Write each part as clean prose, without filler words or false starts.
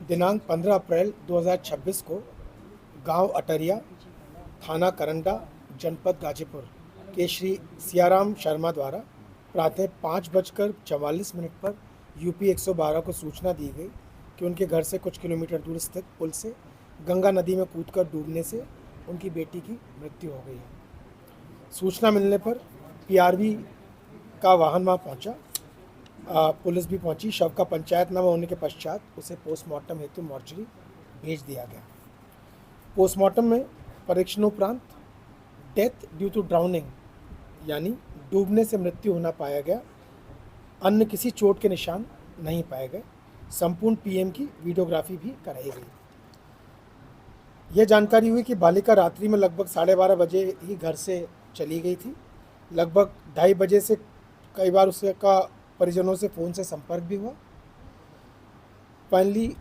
दिनांक 15 अप्रैल 2026 को गांव अटरिया, थाना करंडा, जनपद गाजीपुर के श्री सियाराम शर्मा द्वारा प्रातः 5:44 पर यूपी 112 को सूचना दी गई कि उनके घर से कुछ किलोमीटर दूर स्थित पुल से गंगा नदी में कूदकर डूबने से उनकी बेटी की मृत्यु हो गई है। सूचना मिलने पर पीआरवी का वाहन वहाँ पहुँचा, पुलिस भी पहुंची। शव का पंचायतनामा होने के पश्चात उसे पोस्टमार्टम हेतु मॉर्चरी भेज दिया गया। पोस्टमार्टम में परीक्षणोपरांत डेथ ड्यू टू ड्राउनिंग यानी डूबने से मृत्यु होना पाया गया। अन्य किसी चोट के निशान नहीं पाए गए। संपूर्ण पीएम की वीडियोग्राफी भी कराई गई। यह जानकारी हुई कि बालिका रात्रि में लगभग 12:30 बजे ही घर से चली गई थी। लगभग 2:30 बजे से कई बार उसका परिजनों से फ़ोन से संपर्क भी हुआ। फाइनली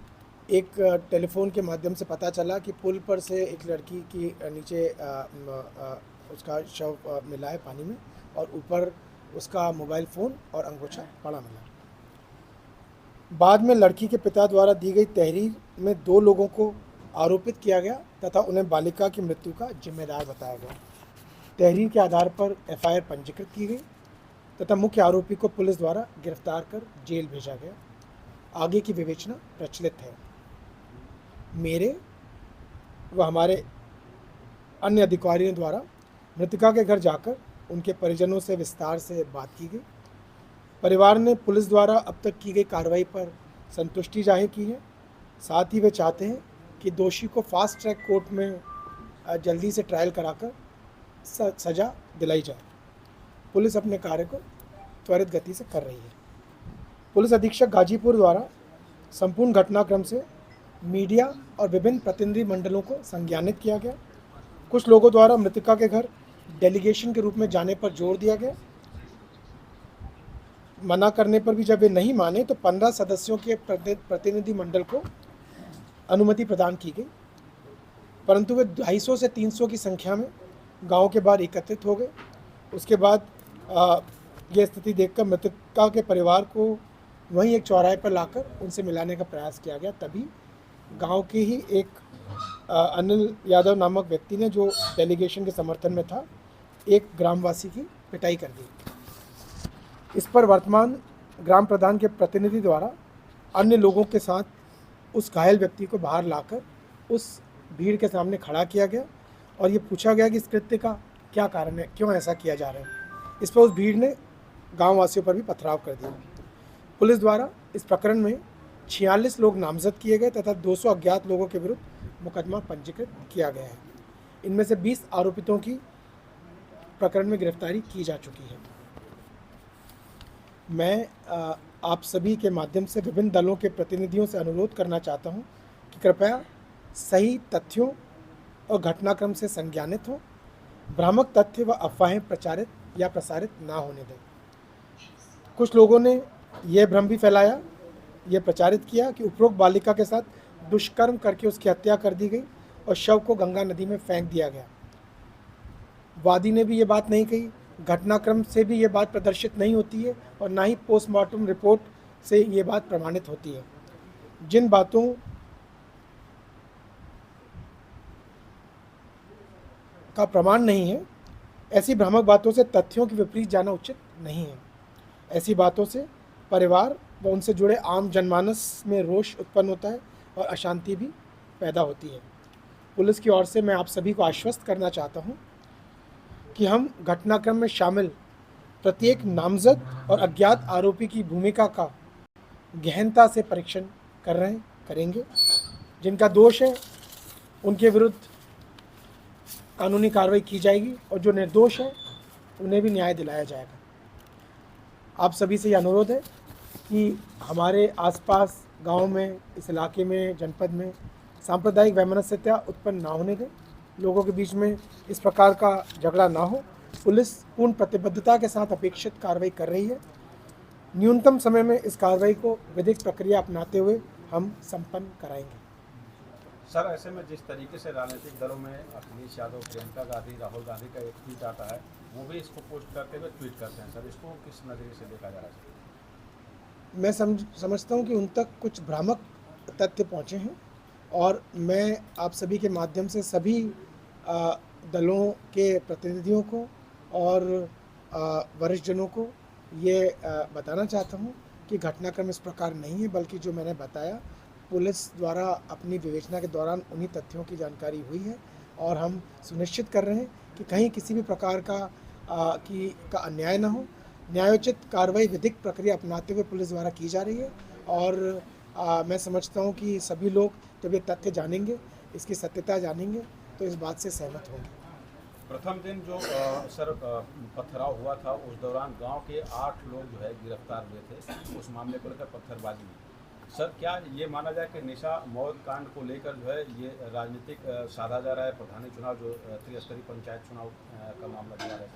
एक टेलीफोन के माध्यम से पता चला कि पुल पर से एक लड़की की नीचे उसका शव मिला है पानी में, और ऊपर उसका मोबाइल फ़ोन और अंगूछा पड़ा मिला। बाद में लड़की के पिता द्वारा दी गई तहरीर में 2 लोगों को आरोपित किया गया तथा उन्हें बालिका की मृत्यु का जिम्मेदार बताया गया। तहरीर के आधार पर एफआईआर पंजीकृत की गई तथा मुख्य आरोपी को पुलिस द्वारा गिरफ्तार कर जेल भेजा गया। आगे की विवेचना प्रचलित है। मेरे व हमारे अन्य अधिकारियों द्वारा मृतका के घर जाकर उनके परिजनों से विस्तार से बात की गई। परिवार ने पुलिस द्वारा अब तक की गई कार्रवाई पर संतुष्टि जाहिर की है। साथ ही वे चाहते हैं कि दोषी को फास्ट ट्रैक कोर्ट में जल्दी से ट्रायल कराकर सज़ा दिलाई जाए। पुलिस अपने कार्य को त्वरित गति से कर रही है। पुलिस अधीक्षक गाजीपुर द्वारा संपूर्ण घटनाक्रम से मीडिया और विभिन्न प्रतिनिधि मंडलों को संज्ञानित किया गया। कुछ लोगों द्वारा मृतका के घर डेलीगेशन के रूप में जाने पर जोर दिया गया। मना करने पर भी जब वे नहीं माने तो 15 सदस्यों के प्रतिनिधि मंडल को अनुमति प्रदान की गई, परंतु वे 250 से 300 की संख्या में गांव के बाहर एकत्रित हो गए। उसके बाद यह स्थिति देखकर मृतका के परिवार को वहीं एक चौराहे पर लाकर उनसे मिलाने का प्रयास किया गया। तभी गांव के ही एक अनिल यादव नामक व्यक्ति ने, जो डेलीगेशन के समर्थन में था, एक ग्रामवासी की पिटाई कर दी। इस पर वर्तमान ग्राम प्रधान के प्रतिनिधि द्वारा अन्य लोगों के साथ उस घायल व्यक्ति को बाहर लाकर उस भीड़ के सामने खड़ा किया गया और ये पूछा गया कि इस कृत्य का क्या कारण है, क्यों ऐसा किया जा रहा है। इस पर उस भीड़ ने गांव वासियों पर भी पथराव कर दिया। पुलिस द्वारा इस प्रकरण में 46 लोग नामजद किए गए तथा 200 अज्ञात लोगों के विरुद्ध मुकदमा पंजीकृत किया गया है। इनमें से 20 आरोपितों की प्रकरण में गिरफ्तारी की जा चुकी है। मैं आप सभी के माध्यम से विभिन्न दलों के प्रतिनिधियों से अनुरोध करना चाहता हूं कि कृपया सही तथ्यों और घटनाक्रम से संज्ञानित हो, भ्रामक तथ्य व अफवाहें प्रचारित या प्रसारित ना होने दें। कुछ लोगों ने यह भ्रम भी फैलाया, यह प्रचारित किया कि उपरोक्त बालिका के साथ दुष्कर्म करके उसकी हत्या कर दी गई और शव को गंगा नदी में फेंक दिया गया। वादी ने भी ये बात नहीं कही, घटनाक्रम से भी ये बात प्रदर्शित नहीं होती है और ना ही पोस्टमार्टम रिपोर्ट से ये बात प्रमाणित होती है। जिन बातों का प्रमाण नहीं है, ऐसी भ्रामक बातों से तथ्यों के विपरीत जाना उचित नहीं है। ऐसी बातों से परिवार व उनसे जुड़े आम जनमानस में रोष उत्पन्न होता है और अशांति भी पैदा होती है। पुलिस की ओर से मैं आप सभी को आश्वस्त करना चाहता हूं कि हम घटनाक्रम में शामिल प्रत्येक नामजद और अज्ञात आरोपी की भूमिका का गहनता से परीक्षण करेंगे। जिनका दोष है उनके विरुद्ध कानूनी कार्रवाई की जाएगी और जो निर्दोष है उन्हें भी न्याय दिलाया जाएगा। आप सभी से ये अनुरोध है कि हमारे आसपास गांव में, इस इलाके में, जनपद में सांप्रदायिक वैमनस्यता उत्पन्न ना होने दें। लोगों के बीच में इस प्रकार का झगड़ा ना हो। पुलिस पूर्ण प्रतिबद्धता के साथ अपेक्षित कार्रवाई कर रही है। न्यूनतम समय में इस कार्रवाई को विधिक प्रक्रिया अपनाते हुए हम संपन्न कराएंगे। सर, ऐसे में जिस तरीके से राजनीतिक दलों में अखिलेश यादव, प्रियंका गांधी, राहुल गांधी का एक ट्वीट आता है, वो भी इसको पोस्ट करते हुए ट्वीट करते हैं, सर इसको किस नज़रिए से देखा जा रहा है? मैं समझता हूँ कि उन तक कुछ भ्रामक तथ्य पहुँचे हैं और मैं आप सभी के माध्यम से सभी दलों के प्रतिनिधियों को और वरिष्ठ जनों को ये बताना चाहता हूँ कि घटनाक्रम इस प्रकार नहीं है, बल्कि जो मैंने बताया पुलिस द्वारा अपनी विवेचना के दौरान उन्हीं तथ्यों की जानकारी हुई है और हम सुनिश्चित कर रहे हैं कि कहीं किसी भी प्रकार का अन्याय ना हो। न्यायोचित कार्रवाई विधिक प्रक्रिया अपनाते हुए पुलिस द्वारा की जा रही है और मैं समझता हूँ कि सभी लोग जब ये तथ्य जानेंगे, इसकी सत्यता जानेंगे, तो इस बात से सहमत होंगे। प्रथम दिन जो सर पथराव हुआ था, उस दौरान गांव के 8 लोग जो है गिरफ्तार हुए थे उस मामले को लेकर पत्थरबाजी में। सर, क्या ये माना जाए कि निशा मौत कांड को लेकर जो है ये राजनीतिक साधा जा रहा है? प्रधानी चुनाव जो त्रिस्तरीय पंचायत चुनाव का मामला दिया है।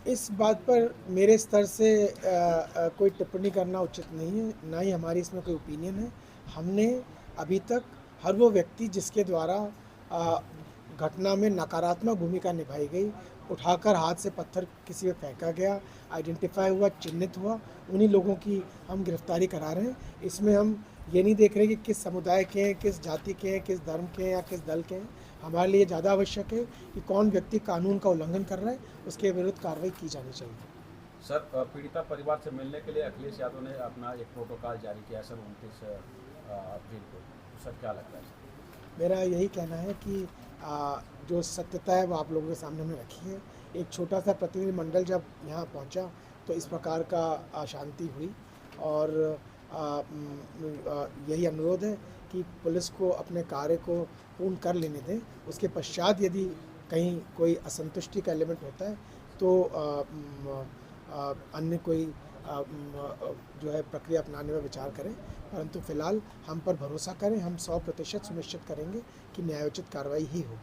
इस बात पर मेरे स्तर से कोई टिप्पणी करना उचित नहीं है, ना ही हमारी इसमें कोई ओपिनियन है। हमने अभी तक हर वो व्यक्ति जिसके द्वारा घटना में नकारात्मक भूमिका निभाई गई, उठाकर हाथ से पत्थर किसी पे फेंका गया, आइडेंटिफाई हुआ, चिन्हित हुआ, उन्हीं लोगों की हम गिरफ्तारी करा रहे हैं। इसमें हम ये नहीं देख रहे कि किस समुदाय के हैं, किस जाति के हैं, किस धर्म के हैं या किस दल के हैं। हमारे लिए ज़्यादा आवश्यक है कि कौन व्यक्ति कानून का उल्लंघन कर रहा है, उसके विरुद्ध कार्रवाई की जानी चाहिए। सर, पीड़िता परिवार से मिलने के लिए अखिलेश यादव ने अपना एक प्रोटोकॉल जारी किया सर 29 अप्रैल को। सर, क्या लगता है? मेरा यही कहना है कि जो सत्यता है वो आप लोगों के सामने हमने रखी है। एक छोटा सा प्रतिनिधिमंडल जब यहाँ पहुँचा तो इस प्रकार का अशांति हुई और यही अनुरोध है कि पुलिस को अपने कार्य को पूर्ण कर लेने दें। उसके पश्चात यदि कहीं कोई असंतुष्टि का एलिमेंट होता है तो अन्य कोई जो है प्रक्रिया अपनाने में विचार करें, परंतु फिलहाल हम पर भरोसा करें। हम 100% सुनिश्चित करेंगे कि न्यायोचित कार्रवाई ही हो।